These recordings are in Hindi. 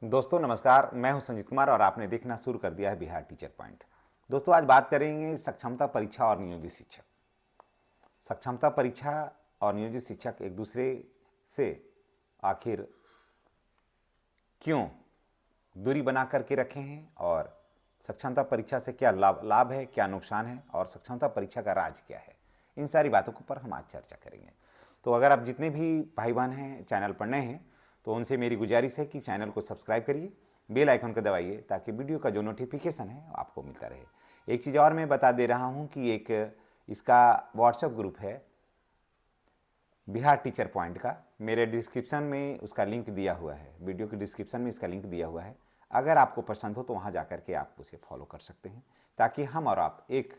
दोस्तों नमस्कार, मैं हूं संजीत कुमार और आपने देखना शुरू कर दिया है बिहार टीचर पॉइंट। दोस्तों आज बात करेंगे सक्षमता परीक्षा और नियोजित शिक्षक। सक्षमता परीक्षा और नियोजित शिक्षक एक दूसरे से आखिर क्यों दूरी बना करके रखे हैं और सक्षमता परीक्षा से क्या लाभ है, क्या नुकसान है और सक्षमता परीक्षा का राज क्या है, इन सारी बातों के ऊपर हम आज चर्चा करेंगे। तो अगर आप जितने भी भाई बहन हैं चैनल पर नए हैं तो उनसे मेरी गुजारिश है कि चैनल को सब्सक्राइब करिए, बेल आइकन को दबाइए ताकि वीडियो का जो नोटिफिकेशन है आपको मिलता रहे। एक चीज़ और मैं बता दे रहा हूँ कि एक इसका व्हाट्सएप ग्रुप है बिहार टीचर पॉइंट का, मेरे डिस्क्रिप्शन में उसका लिंक दिया हुआ है, वीडियो के डिस्क्रिप्शन में इसका लिंक दिया हुआ है। अगर आपको पसंद हो तो वहाँ जा कर के आप उसे फॉलो कर सकते हैं ताकि हम और आप एक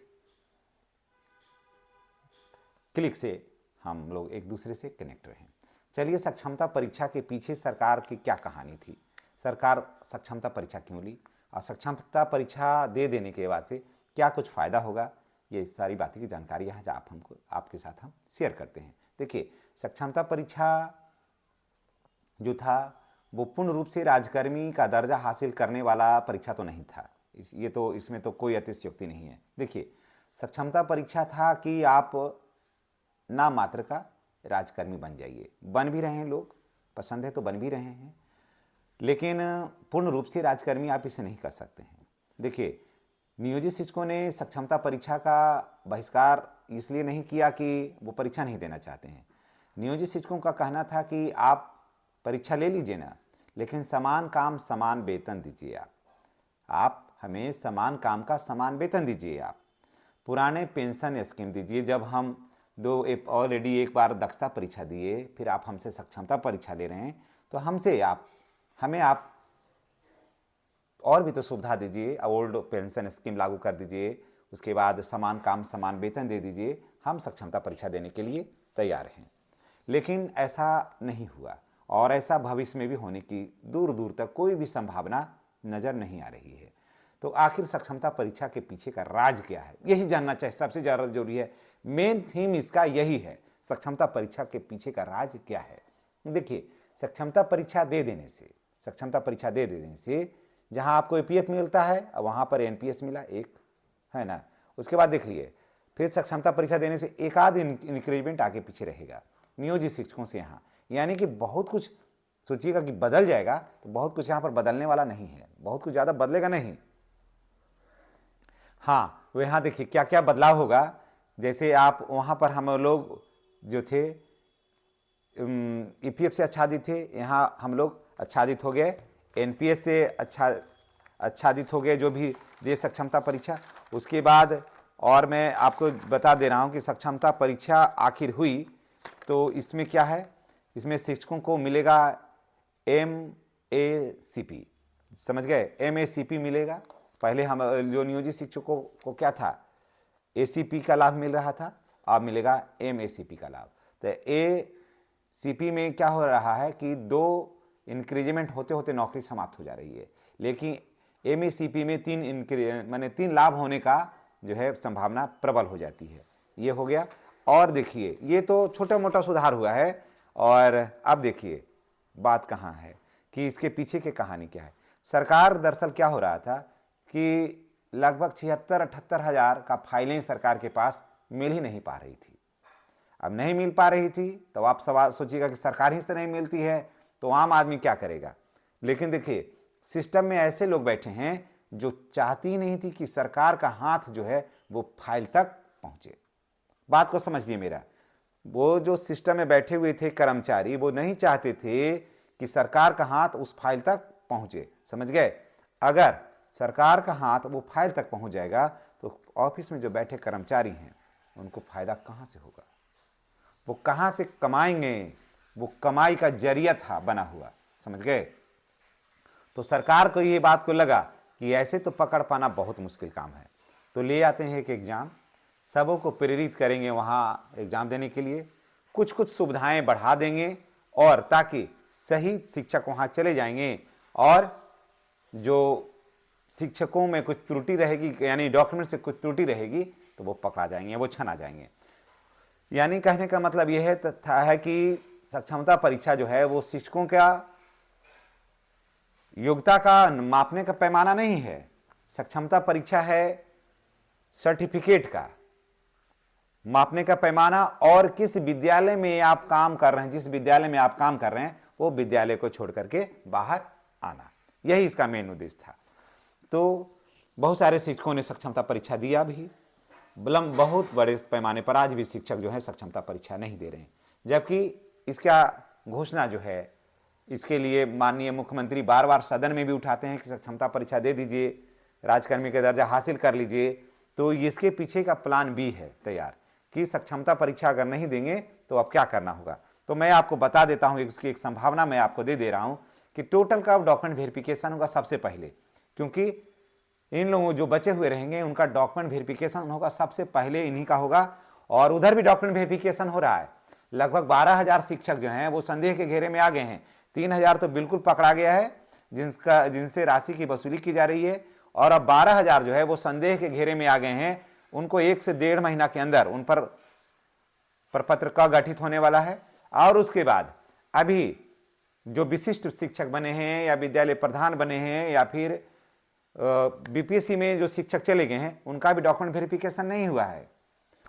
क्लिक से हम लोग एक दूसरे से कनेक्ट रहें। चलिए, सक्षमता परीक्षा के पीछे सरकार की क्या कहानी थी, सरकार सक्षमता परीक्षा क्यों ली और सक्षमता परीक्षा दे देने के बाद से क्या कुछ फ़ायदा होगा, ये सारी बातें की जानकारी यहाँ आप हमको आपके साथ हम शेयर करते हैं। देखिए, सक्षमता परीक्षा जो था वो पूर्ण रूप से राजकर्मी का दर्जा हासिल करने वाला परीक्षा तो नहीं था। इसमें तो कोई अतिशयोक्ति नहीं है। देखिए, सक्षमता परीक्षा था कि आप नाम मात्र का राजकर्मी बन जाइए, बन भी रहे हैं, लोग पसंद है तो बन भी रहे हैं, लेकिन पूर्ण रूप से राजकर्मी आप इसे नहीं कर सकते हैं। देखिए, नियोजित शिक्षकों ने सक्षमता परीक्षा का बहिष्कार इसलिए नहीं किया कि वो परीक्षा नहीं देना चाहते हैं। नियोजित शिक्षकों का कहना था कि आप परीक्षा ले लीजिए ना, लेकिन समान काम समान वेतन दीजिए। आप हमें समान काम का समान वेतन दीजिए। आप पुराने पेंशन स्कीम दीजिए। जब हम ऑलरेडी एक बार दक्षता परीक्षा दिए, फिर आप हमसे सक्षमता परीक्षा ले रहे हैं, तो हमें आप और भी तो सुविधा दीजिए। ओल्ड पेंशन स्कीम लागू कर दीजिए, उसके बाद समान काम समान वेतन दे दीजिए। हम सक्षमता परीक्षा देने के लिए तैयार हैं। लेकिन ऐसा नहीं हुआ और ऐसा भविष्य में भी होने की दूर दूर तक कोई भी संभावना नज़र नहीं आ रही है। तो आखिर सक्षमता परीक्षा के पीछे का राज क्या है, यही जानना चाहिए, सबसे ज़्यादा जरूरी है। मेन थीम इसका यही है, सक्षमता परीक्षा के पीछे का राज क्या है। देखिए, सक्षमता परीक्षा दे देने से जहां आपको एपीएफ मिलता है वहां पर एनपीएस मिला, एक है ना। उसके बाद देख लिए, फिर सक्षमता परीक्षा देने से एक आध इंक्रीमेंट आगे पीछे रहेगा नियोजित शिक्षकों से यहाँ, यानी कि बहुत कुछ सोचिएगा कि बदल जाएगा, तो बहुत कुछ यहाँ पर बदलने वाला नहीं है, बहुत कुछ ज़्यादा बदलेगा नहीं। हाँ, वो यहाँ देखिए क्या क्या बदलाव होगा। जैसे आप वहाँ पर हम लोग जो थे ईपीएफ से आच्छादित थे, यहाँ हम लोग आच्छादित हो गए एनपीएस से आच्छादित हो गए, जो भी दे सक्षमता परीक्षा। उसके बाद और मैं आपको बता दे रहा हूँ कि सक्षमता परीक्षा आखिर हुई तो इसमें क्या है, इसमें शिक्षकों को मिलेगा MACP, समझ गए, MACP मिलेगा। पहले हम जो नियोजित शिक्षकों को क्या था, ACP का लाभ मिल रहा था, अब मिलेगा MACP का लाभ। तो ACP में क्या हो रहा है कि 2 इंक्रीमेंट होते होते नौकरी समाप्त हो जा रही है, लेकिन MACP में 3 लाभ होने का जो है संभावना प्रबल हो जाती है। ये हो गया। और देखिए, ये तो छोटा मोटा सुधार हुआ है, और अब देखिए बात कहाँ है कि इसके पीछे की कहानी क्या है। सरकार दरअसल क्या हो रहा था कि लगभग 76-78 हज़ार का फाइलें सरकार के पास मिल ही नहीं पा रही थी। अब नहीं मिल पा रही थी तो आप सवाल सोचिएगा कि सरकार ही से नहीं मिलती है तो आम आदमी क्या करेगा। लेकिन देखिए, सिस्टम में ऐसे लोग बैठे हैं जो चाहती नहीं थी कि सरकार का हाथ जो है वो फाइल तक पहुंचे। बात को समझिए मेरा, वो जो सिस्टम में बैठे हुए थे कर्मचारी, वो नहीं चाहते थे कि सरकार का हाथ उस फाइल तक पहुंचे, समझ गए। अगर सरकार का हाथ वो फाइल तक पहुंच जाएगा तो ऑफिस में जो बैठे कर्मचारी हैं उनको फायदा कहां से होगा, वो कहां से कमाएंगे, वो कमाई का जरिया था बना हुआ, समझ गए। तो सरकार को ये बात को लगा कि ऐसे तो पकड़ पाना बहुत मुश्किल काम है, तो ले आते हैं एक एग्जाम, सबों को प्रेरित करेंगे वहाँ एग्जाम देने के लिए, कुछ कुछ सुविधाएं बढ़ा देंगे, और ताकि सही शिक्षक वहाँ चले जाएंगे, और जो शिक्षकों में कुछ त्रुटि रहेगी, यानी डॉक्यूमेंट से कुछ त्रुटि रहेगी, तो वो पकड़ा जाएंगे, वो छना जाएंगे। यानी कहने का मतलब यह है कि सक्षमता परीक्षा जो है वो शिक्षकों का योग्यता का मापने का पैमाना नहीं है, सक्षमता परीक्षा है सर्टिफिकेट का मापने का पैमाना। और किस विद्यालय में आप काम कर रहे हैं, जिस विद्यालय में आप काम कर रहे हैं वो विद्यालय को छोड़ करके बाहर आना, यही इसका मेन उद्देश्य था। तो बहुत सारे शिक्षकों ने सक्षमता परीक्षा दिया भी, बहुत बड़े पैमाने पर आज भी शिक्षक जो है सक्षमता परीक्षा नहीं दे रहे हैं, जबकि इसका घोषणा जो है इसके लिए माननीय मुख्यमंत्री बार बार सदन में भी उठाते हैं कि सक्षमता परीक्षा दे दीजिए, राजकर्मी का दर्जा हासिल कर लीजिए। तो इसके पीछे का प्लान भी है तैयार कि सक्षमता परीक्षा अगर नहीं देंगे तो अब क्या करना होगा। तो मैं आपको बता देता हूं, उसकी एक संभावना मैं आपको दे दे रहा हूं कि टोटल का डॉक्यूमेंट वेरिफिकेशन होगा सबसे पहले, क्योंकि इन लोगों जो बचे हुए रहेंगे उनका डॉक्यूमेंट वेरिफिकेशन होगा सबसे पहले, इन्हीं का होगा। और उधर भी डॉक्यूमेंट वेरिफिकेशन हो रहा है। लगभग 12,000 शिक्षक जो हैं वो संदेह के घेरे में आ गए हैं। 3,000 तो बिल्कुल पकड़ा गया है जिनसे राशि की वसूली की जा रही है, और अब 12,000 जो है वो संदेह के घेरे में आ गए हैं। उनको 1 से 1.5 महीना के अंदर उन पर प्रपत्र का गठित होने वाला है। और उसके बाद अभी जो विशिष्ट शिक्षक बने हैं या विद्यालय प्रधान बने हैं या फिर बीपीएससी में जो शिक्षक चले गए हैं उनका भी डॉक्यूमेंट वेरिफिकेशन नहीं हुआ है।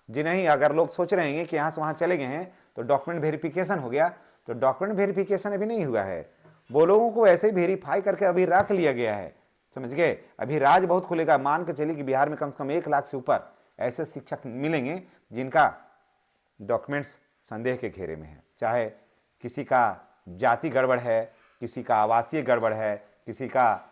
जी नहीं, अगर लोग सोच रहे हैं कि यहाँ से वहाँ चले गए हैं तो डॉक्यूमेंट वेरिफिकेशन हो गया, तो डॉक्यूमेंट वेरिफिकेशन अभी नहीं हुआ है। वो लोगों को ऐसे ही वेरीफाई करके अभी रख लिया गया है, समझ गए। अभी राज बहुत खुलेगा। मान के चलिए कि बिहार में कम से कम 1 लाख से ऊपर ऐसे शिक्षक मिलेंगे जिनका डॉक्यूमेंट्स संदेह के घेरे में है, चाहे किसी का जाति गड़बड़ है, किसी का आवासीय गड़बड़ है, किसी का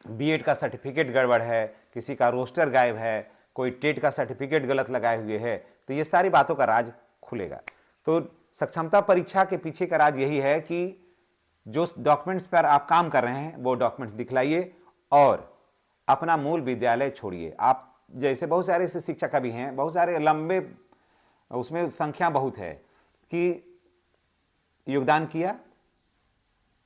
बीएड का सर्टिफिकेट गड़बड़ है, किसी का रोस्टर गायब है, कोई टेट का सर्टिफिकेट गलत लगाए हुए है। तो ये सारी बातों का राज खुलेगा। तो सक्षमता परीक्षा के पीछे का राज यही है कि जो डॉक्यूमेंट्स पर आप काम कर रहे हैं वो डॉक्यूमेंट्स दिखलाइए और अपना मूल विद्यालय छोड़िए। आप जैसे बहुत सारे ऐसे शिक्षक अभी हैं, बहुत सारे लंबे, उसमें संख्या बहुत है कि योगदान किया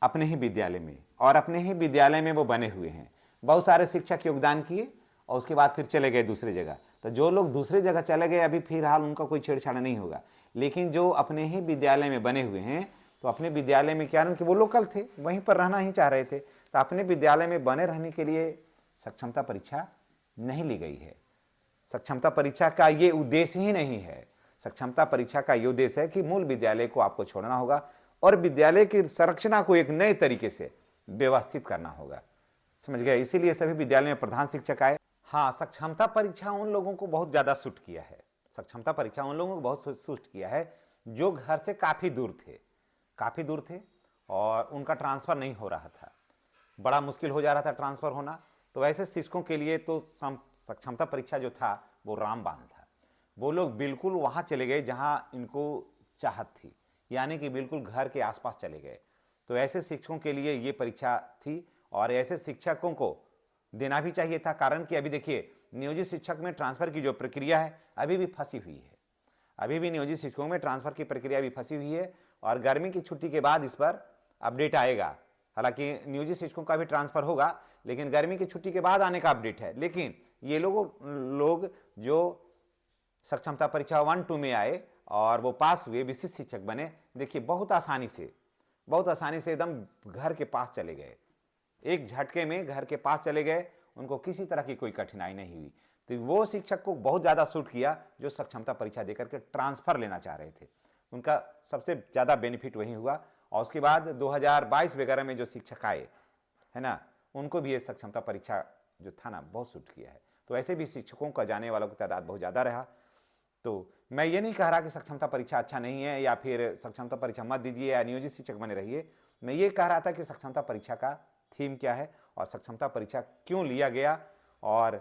अपने ही विद्यालय में और अपने ही विद्यालय में वो बने हुए हैं। बहुत सारे शिक्षक योगदान किए और उसके बाद फिर चले गए दूसरी जगह। तो जो लोग दूसरी जगह चले गए अभी फिलहाल उनका कोई छेड़छाड़ नहीं होगा, लेकिन जो अपने ही विद्यालय में बने हुए हैं तो अपने विद्यालय में क्या कि वो लोकल थे, वहीं पर रहना ही चाह रहे थे, तो अपने विद्यालय में बने रहने के लिए सक्षमता परीक्षा नहीं ली गई है। सक्षमता परीक्षा का ये उद्देश्य ही नहीं है। सक्षमता परीक्षा का ये उद्देश्य है कि मूल विद्यालय को आपको छोड़ना होगा और विद्यालय की संरचना को एक नए तरीके से व्यवस्थित करना होगा, समझ गए। इसीलिए सभी विद्यालय में प्रधान शिक्षक आए। हाँ, सक्षमता परीक्षा उन लोगों को बहुत ज्यादा सूट किया है। सक्षमता परीक्षा उन लोगों को बहुत सूट किया है जो घर से काफी दूर थे और उनका ट्रांसफर नहीं हो रहा था, बड़ा मुश्किल हो जा रहा था ट्रांसफर होना। तो ऐसे शिक्षकों के लिए तो सक्षमता परीक्षा जो था वो रामबाण था। वो लोग बिल्कुल वहां चले गए जहां इनको चाहत थी, यानी कि बिल्कुल घर के आसपास चले गए। तो ऐसे शिक्षकों के लिए ये परीक्षा थी और ऐसे शिक्षकों को देना भी चाहिए था। कारण कि अभी देखिए, नियोजित शिक्षक में ट्रांसफर की जो प्रक्रिया है अभी भी फंसी हुई है। अभी भी नियोजित शिक्षकों में ट्रांसफर की प्रक्रिया भी फंसी हुई है और गर्मी की छुट्टी के बाद इस पर अपडेट आएगा। हालांकि नियोजित शिक्षकों का भी ट्रांसफर होगा, लेकिन गर्मी की छुट्टी के बाद आने का अपडेट है। लेकिन ये लोग जो सक्षमता परीक्षा 1-2 में आए और वो पास हुए, विशिष्ट शिक्षक बने, देखिए बहुत आसानी से एकदम घर के पास चले गए, एक झटके में घर के पास चले गए, उनको किसी तरह की कोई कठिनाई नहीं हुई। तो वो शिक्षक को बहुत ज़्यादा सूट किया जो सक्षमता परीक्षा देकर के ट्रांसफर लेना चाह रहे थे, उनका सबसे ज़्यादा बेनिफिट वही हुआ। और उसके बाद 2022 वगैरह में जो शिक्षक आए है ना, उनको भी ये सक्षमता परीक्षा जो था ना बहुत सूट किया है। तो ऐसे भी शिक्षकों का जाने वालों की तादाद बहुत ज़्यादा रहा। तो मैं ये नहीं कह रहा कि सक्षमता परीक्षा अच्छा नहीं है या फिर सक्षमता परीक्षा मत दीजिए या नियोजित शिक्षक बने रहिए। मैं ये कह रहा था कि सक्षमता परीक्षा का थीम क्या है और सक्षमता परीक्षा क्यों लिया गया और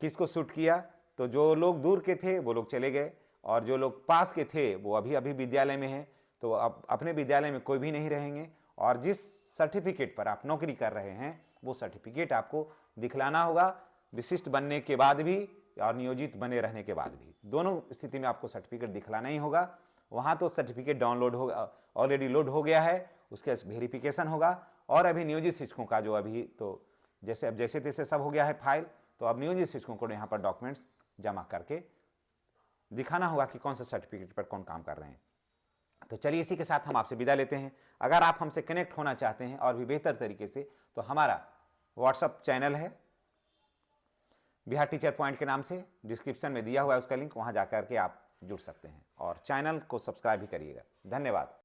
किसको सूट किया। तो जो लोग दूर के थे वो लोग चले गए और जो लोग पास के थे वो अभी विद्यालय में हैं। तो अब अपने विद्यालय में कोई भी नहीं रहेंगे और जिस सर्टिफिकेट पर आप नौकरी कर रहे हैं वो सर्टिफिकेट आपको दिखलाना होगा, विशिष्ट बनने के बाद भी और नियोजित बने रहने के बाद भी। दोनों स्थिति में आपको सर्टिफिकेट दिखलाना ही होगा। वहाँ तो सर्टिफिकेट डाउनलोड होगा, ऑलरेडी लोड हो गया है, उसके वेरिफिकेशन होगा। और अभी नियोजित शिक्षकों का जो अभी तो जैसे तैसे सब हो गया है फाइल, तो अब नियोजित शिक्षकों को यहाँ पर डॉक्यूमेंट्स जमा करके दिखाना होगा कि कौन सा सर्टिफिकेट पर कौन काम कर रहे हैं। तो चलिए इसी के साथ हम आपसे विदा लेते हैं। अगर आप हमसे कनेक्ट होना चाहते हैं और भी बेहतर तरीके से, तो हमारा व्हाट्सअप चैनल है बिहार टीचर पॉइंट के नाम से, डिस्क्रिप्शन में दिया हुआ है उसका लिंक, वहां जाकर के आप जुड़ सकते हैं और चैनल को सब्सक्राइब भी करिएगा। धन्यवाद।